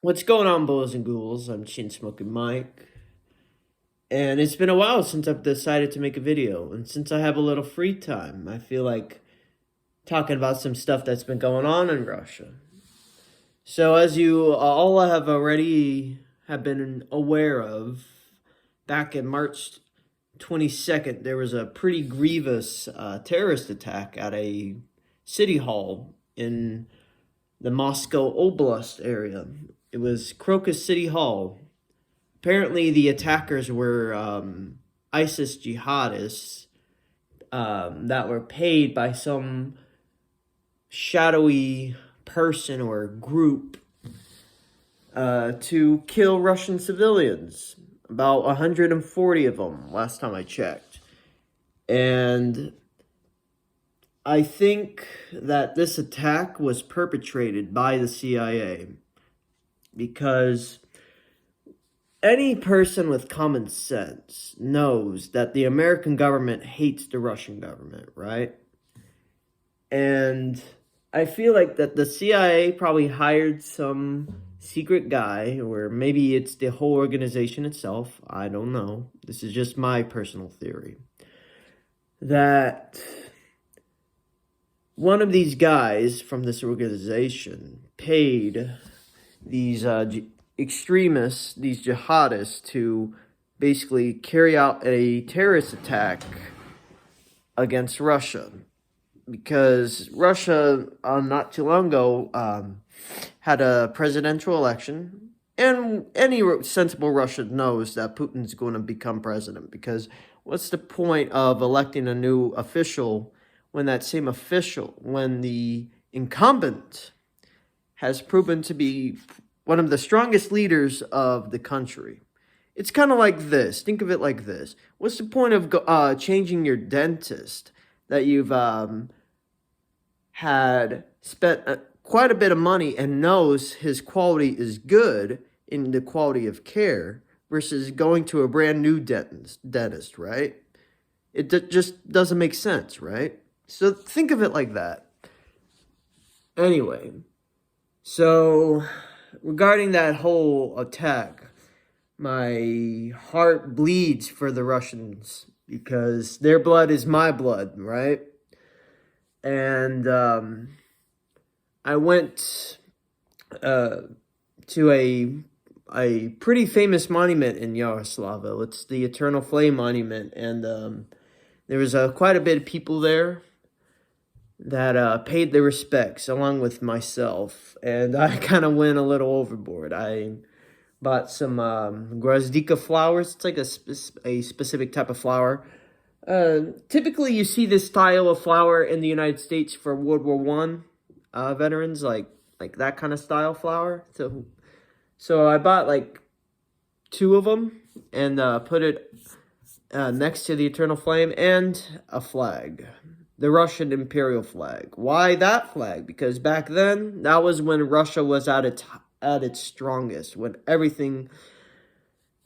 What's going on, boys and ghouls? I'm Chin Smoking Mike, and it's been a while since I've decided to make a video. And since I have a little free time, I feel like talking about some stuff that's been going on in Russia. So, as you all have been aware of, back in March 22nd, there was a pretty grievous terrorist attack at a city hall in the Moscow Oblast area. It was Crocus City Hall. Apparently, the attackers were ISIS jihadists that were paid by some shadowy person or group to kill Russian civilians. About 140 of them, last time I checked. And I think that this attack was perpetrated by the CIA because any person with common sense knows that the American government hates the Russian government, right? And I feel like that the CIA probably hired some secret guy, or maybe it's the whole organization itself. I don't know. This is just my personal theory. That one of these guys from this organization paid these extremists, these jihadists, to basically carry out a terrorist attack against Russia. Because Russia, not too long ago, had a presidential election. And any sensible Russian knows that Putin's going to become president. Because what's the point of electing a new official when that same official, when the incumbent has proven to be one of the strongest leaders of the country? It's kind of like this. Think of it like this. What's the point of changing your dentist that you've had spent quite a bit of money and knows his quality is good in the quality of care versus going to a brand new dentist, right? It just doesn't make sense, right? So think of it like that. Anyway, so regarding that whole attack, my heart bleeds for the Russians because their blood is my blood, right? And I went to a pretty famous monument in Yaroslavl. It's the Eternal Flame Monument, and there was quite a bit of people there that paid their respects along with myself, and I kind of went a little overboard. I bought some Gwozdika flowers. It's like a specific type of flower. Typically, you see this style of flower in the United States for World War One veterans, like that kind of style flower. So I bought like two of them and put it next to the Eternal Flame and a flag, the Russian Imperial flag. Why that flag? Because back then, that was when Russia was at its strongest, when everything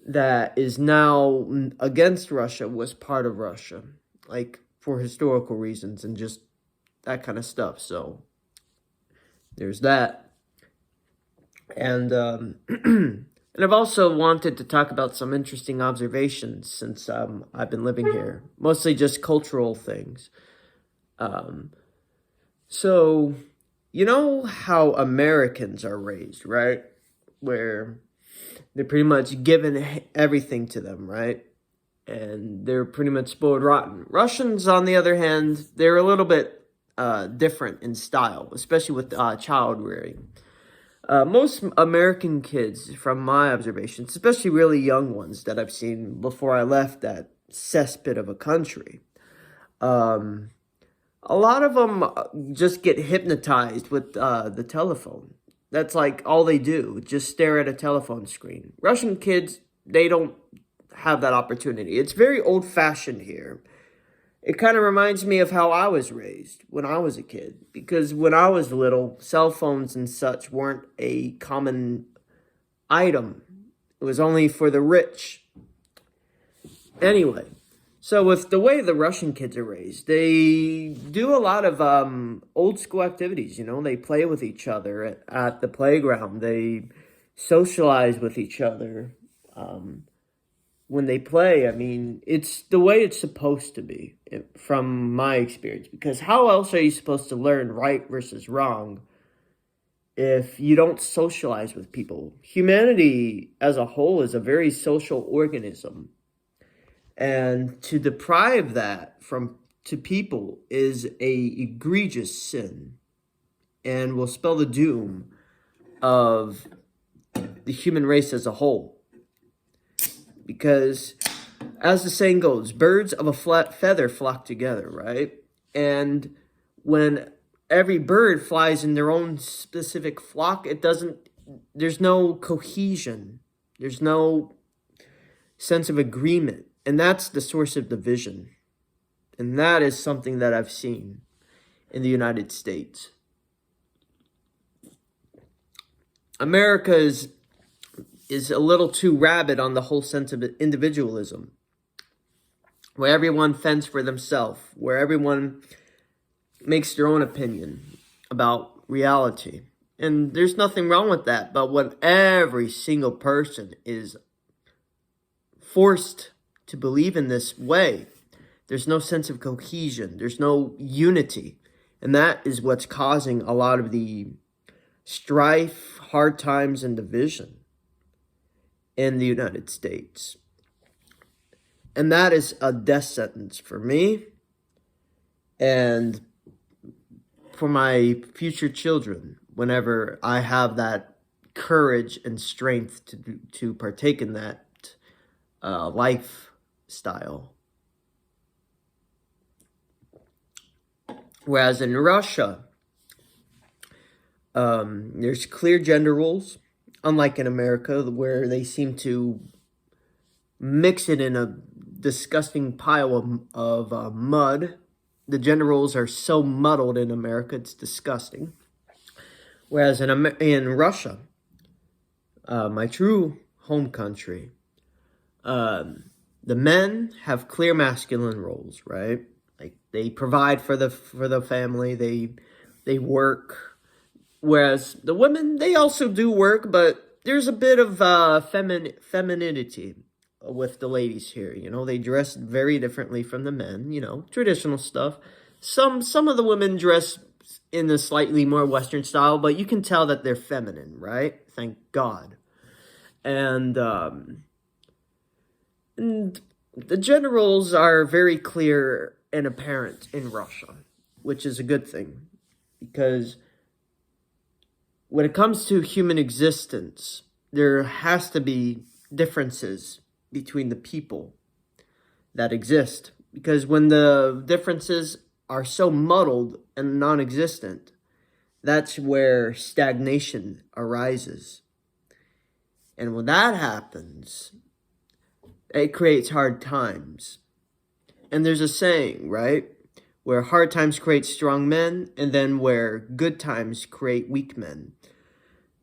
that is now against Russia was part of Russia, like for historical reasons and just that kind of stuff. So there's that. And and I've also wanted to talk about some interesting observations since I've been living here, mostly just cultural things. So you know how Americans are raised, right? Where they're pretty much given everything to them, right? And they're pretty much spoiled rotten. Russians, on the other hand, they're a little bit different in style, especially with child rearing. Most American kids, from my observations, especially really young ones that I've seen before I left that cesspit of a country, a lot of them just get hypnotized with the telephone. That's like all they do, just stare at a telephone screen. Russian kids, they don't have that opportunity. It's very old-fashioned here. It kind of reminds me of how I was raised when I was a kid. Because when I was little, cell phones and such weren't a common item. It was only for the rich. Anyway, so with the way the Russian kids are raised, they do a lot of old school activities, you know. They play with each other at the playground. They socialize with each other when they play. I mean, it's the way it's supposed to be, from my experience. Because how else are you supposed to learn right versus wrong if you don't socialize with people? Humanity as a whole is a very social organism. And to deprive that from to people is a egregious sin, and will spell the doom of the human race as a whole. Because, as the saying goes, birds of a flat feather flock together, right? And when every bird flies in their own specific flock, there's no cohesion. There's no sense of agreement. And that's the source of division. And that is something that I've seen in the United States. America is a little too rabid on the whole sense of individualism, where everyone fends for themselves, where everyone makes their own opinion about reality. And there's nothing wrong with that, but when every single person is forced to believe in this way, there's no sense of cohesion, there's no unity. And that is what's causing a lot of the strife, hard times, and division in the United States. And that is a death sentence for me and for my future children whenever I have that courage and strength to partake in that lifestyle. Whereas in Russia, there's clear gender roles, unlike in America, where they seem to mix it in a disgusting pile of mud. The gender roles are so muddled in America, it's disgusting. Whereas in Russia, my true home country, the men have clear masculine roles, right? Like they provide for the family, they work. Whereas the women, they also do work, but there's a bit of femininity with the ladies here. You know, they dress very differently from the men, you know, traditional stuff. Some of the women dress in a slightly more Western style, but you can tell that they're feminine, right? Thank God. And the gender roles are very clear and apparent in Russia, which is a good thing, because when it comes to human existence, there has to be differences between the people that exist. Because when the differences are so muddled and non-existent, that's where stagnation arises. And when that happens, it creates hard times. And there's a saying, right? Where hard times create strong men, and then where good times create weak men.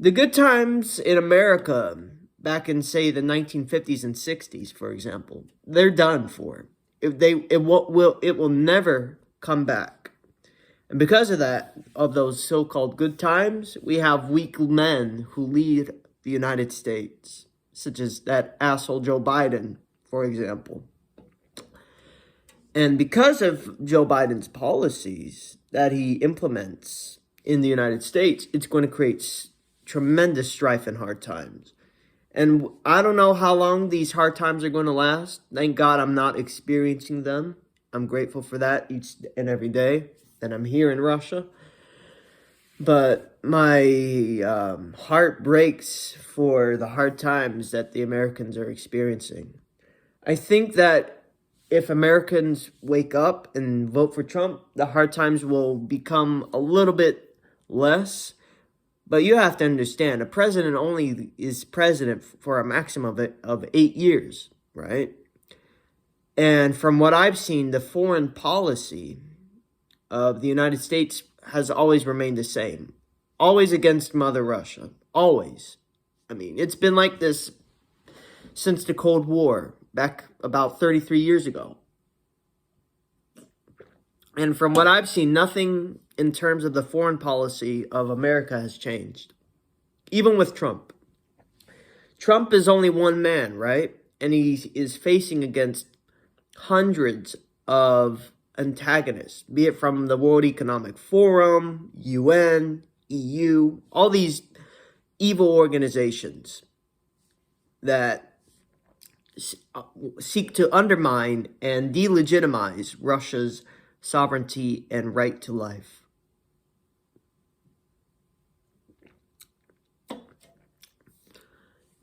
The good times in America, back in, say, the 1950s and 60s, for example, they're done for. It will never come back. And because of that, of those so-called good times, we have weak men who lead the United States, such as that asshole Joe Biden, for example. And because of Joe Biden's policies that he implements in the United States, it's going to create tremendous strife and hard times. And I don't know how long these hard times are going to last. Thank God I'm not experiencing them. I'm grateful for that each and every day that I'm here in Russia. But my heart breaks for the hard times that the Americans are experiencing. I think that if Americans wake up and vote for Trump, the hard times will become a little bit less. But you have to understand, a president only is president for a maximum of 8 years, right? And from what I've seen, the foreign policy of the United States has always remained the same. Always against Mother Russia. Always. I mean, it's been like this since the Cold War, back about 33 years ago. And from what I've seen, nothing in terms of the foreign policy of America has changed. Even with Trump. Trump is only one man, right? And he is facing against hundreds of antagonists, be it from the World Economic Forum, UN, EU, all these evil organizations that seek to undermine and delegitimize Russia's sovereignty and right to life.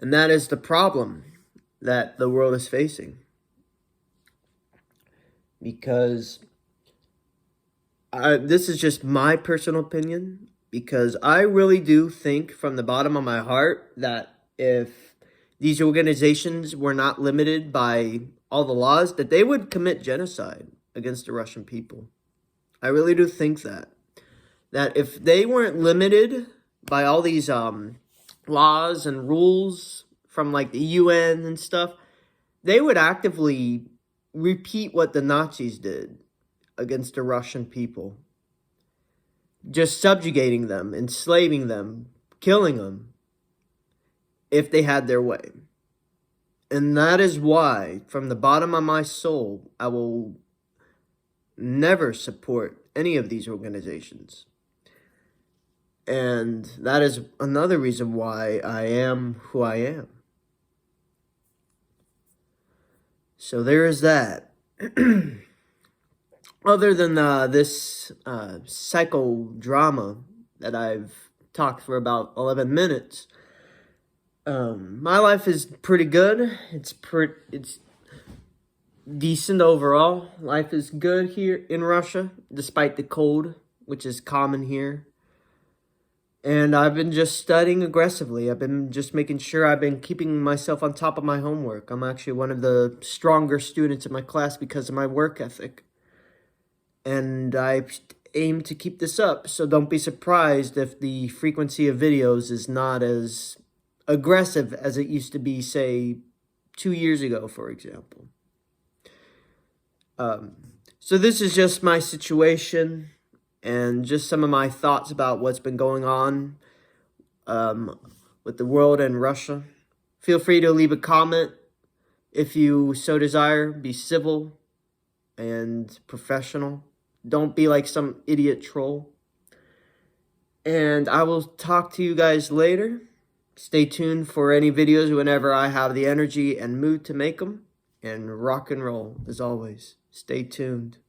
And that is the problem that the world is facing. Because this is just my personal opinion, because I really do think from the bottom of my heart that if these organizations were not limited by all the laws, that they would commit genocide against the Russian people. I really do think that. That if they weren't limited by all these laws and rules from like the UN and stuff, they would actively repeat what the Nazis did against the Russian people. Just subjugating them, enslaving them, killing them, if they had their way. And that is why, from the bottom of my soul, I will never support any of these organizations. And that is another reason why I am who I am. So there is that. Other than this psychodrama that I've talked for about 11 minutes, my life is pretty good. It's decent overall. Life is good here in Russia, despite the cold, which is common here. And I've been just studying aggressively. I've been just making sure I've been keeping myself on top of my homework. I'm actually one of the stronger students in my class because of my work ethic. And I aim to keep this up, so don't be surprised if the frequency of videos is not as aggressive as it used to be, say, 2 years ago, for example. So this is just my situation and just some of my thoughts about what's been going on with the world and Russia. Feel free to leave a comment if you so desire. Be civil and professional. Don't be like some idiot troll. And I will talk to you guys later. Stay tuned for any videos whenever I have the energy and mood to make them. And rock and roll, as always. Stay tuned.